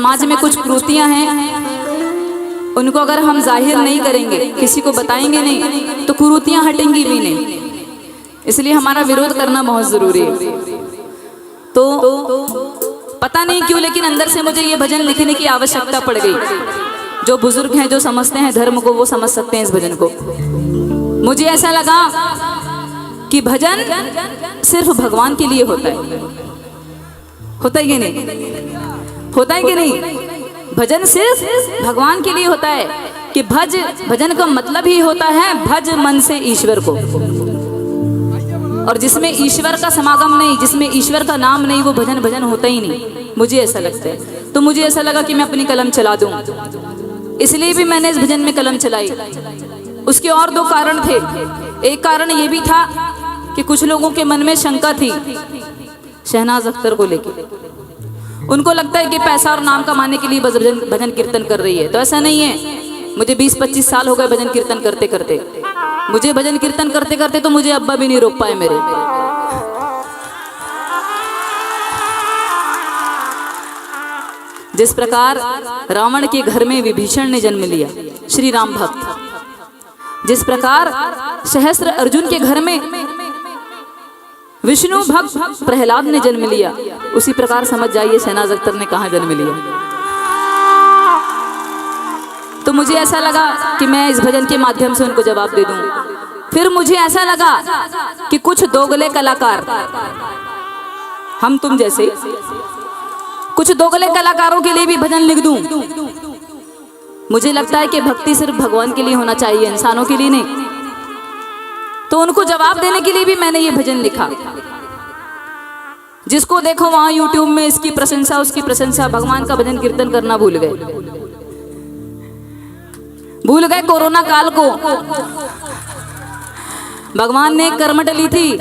समाज में कुछ कुरीतियां हैं, उनको अगर हम जाहिर नहीं करेंगे, किसी को बताएंगे नहीं, तो कुरीतियां हटेंगी भी नहीं। इसलिए हमारा विरोध करना बहुत जरूरी है। तो पता नहीं क्यों, लेकिन अंदर से मुझे ये भजन लिखने की आवश्यकता पड़ गई। जो बुजुर्ग हैं, जो समझते हैं धर्म को, वो समझ सकते हैं इस भजन को। मुझे ऐसा लगा कि भजन सिर्फ भगवान के लिए होता है। होता है कि नहीं? होता है कि नहीं? भजन सिर्फ भगवान के लिए होता है कि भजन का मतलब ही होता है भज मन से ईश्वर को। और जिसमें ईश्वर का समागम नहीं, जिसमें ईश्वर का नाम नहीं, वो भजन भजन होता ही नहीं। मुझे ऐसा लगता है। तो मुझे ऐसा लगा कि मैं अपनी कलम चला दूं, इसलिए भी मैंने इस भजन में कलम चलाई। उसके और दो कारण थे। एक कारण ये भी था कि कुछ लोगों के मन में शंका थी शहनाज अख्तर को लेकर। उनको लगता है कि पैसा और नाम कमाने के लिए बस भजन कीर्तन कर रही है। तो ऐसा नहीं है। मुझे 20-25 साल हो गए भजन कीर्तन करते करते। मुझे भजन कीर्तन करते करते तो मुझे अब्बा भी नहीं रोक पाए मेरे। जिस प्रकार रावण के घर में विभीषण ने जन्म लिया, श्री राम भक्त, जिस प्रकार सहस्त्र अर्जुन के घर में विष्णु भक्त प्रहलाद ने जन्म लिया, उसी प्रकार समझ जाइए शहनाज अख्तर ने कहाँ जन्म लिया। तो मुझे ऐसा लगा कि मैं इस भजन के माध्यम से उनको जवाब दे दूं। फिर मुझे ऐसा लगा कि कुछ दोगले कलाकार, हम तुम जैसे कुछ दोगले कलाकारों के लिए भी भजन लिख दूं। मुझे लगता है कि भक्ति सिर्फ भगवान के लिए होना चाहिए, इंसानों के लिए नहीं। तो उनको जवाब देने के लिए भी मैंने ये भजन लिखा। जिसको देखो वहां यूट्यूब में इसकी प्रशंसा, उसकी प्रशंसा, भगवान का भजन कीर्तन करना भूल गए कोरोना काल को। भगवान ने कर्मठ ली थी,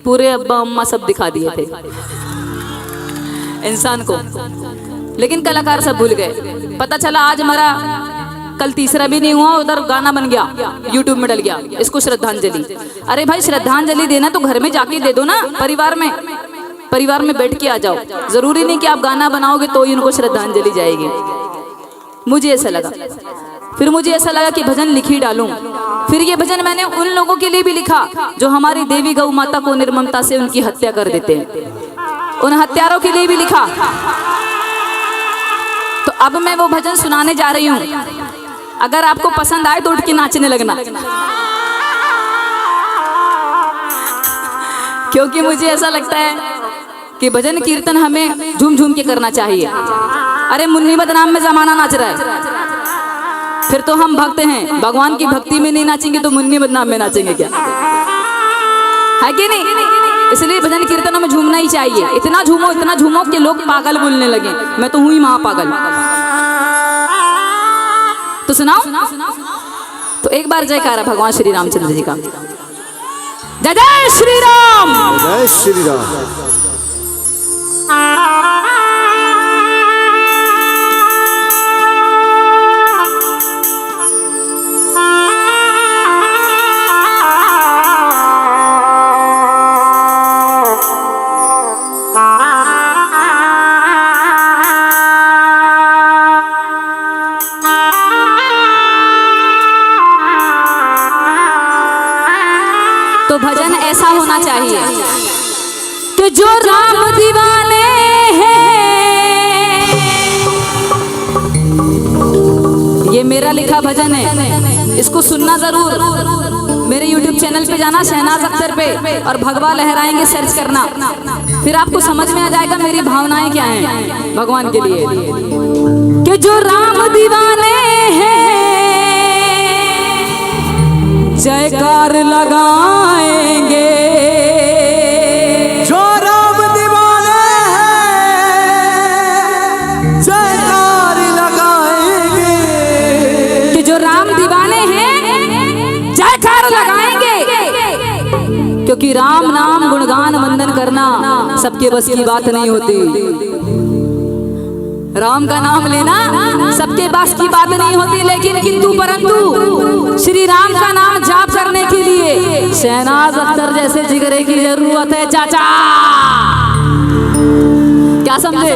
पूरे अब्बा अम्मा सब दिखा दिए थे इंसान को, लेकिन कलाकार सब भूल गए। पता चला आज मरा, कल तीसरा भी नहीं हुआ, उधर गाना बन गया, यूट्यूब में डल गया, इसको श्रद्धांजलि। अरे भाई, श्रद्धांजलि देना तो घर में जाके दे दो ना, परिवार में बैठ के आ जाओ। जरूरी नहीं कि आप गाना बनाओगे तो ही उनको श्रद्धांजलि जाएगी। मुझे ऐसा लगा। फिर मुझे ऐसा लगा कि भजन लिख ही डालूं। फिर ये भजन मैंने उन लोगों के लिए भी लिखा जो हमारी देवी गौ माता को निर्ममता से उनकी हत्या कर देते हैं। उन हत्यारों के लिए भी लिखा। तो अब मैं वो भजन सुनाने जा रही हूँ। अगर आपको पसंद आए तो उठ के नाचने लगना, क्योंकि मुझे ऐसा लगता है कि भजन कीर्तन हमें झूम झूम के करना चाहिए। अरे मुन्नी बदनाम में जमाना नाच रहा है, फिर तो हम भक्त हैं। भगवान की भक्ति में नहीं नाचेंगे तो मुन्नी बदनाम में नाचेंगे क्या? है कि नहीं? इसलिए भजन कीर्तनों में झूमना ही चाहिए। इतना झूमो कि लोग पागल बोलने लगे। मैं तो हूं ही महापागल। तो सुनाओ। तो एक बार जयकारा भगवान श्री रामचंद्र जी का। जय जय श्री राम, जय श्री राम। तो भजन ऐसा होना चाहिए कि जो राम दीवाने हैं। ये मेरा लिखा भजन है, इसको सुनना जरूर। मेरे YouTube चैनल पे जाना, शहनाज अख्तर पे, और भगवा लहराएंगे सर्च करना, फिर आपको समझ में आ जाएगा मेरी भावनाएं क्या हैं भगवान के लिए। कि जो राम दीवाने हैं जयकार लगाएंगे। जो राम दीवाने हैं जयकार लगाएंगे। कि जो राम दीवाने हैं जयकार लगाएंगे। क्योंकि राम नाम गुणगान वंदन करना सबके बस की बात नहीं होती। राम का नाम लेना सबके बस की बात नहीं होती, लेकिन किंतु परंतु श्री राम का नाम जाप करने के लिए शहनाज अख्तर जैसे जिगरे की जरूरत है चाचा। क्या समझे?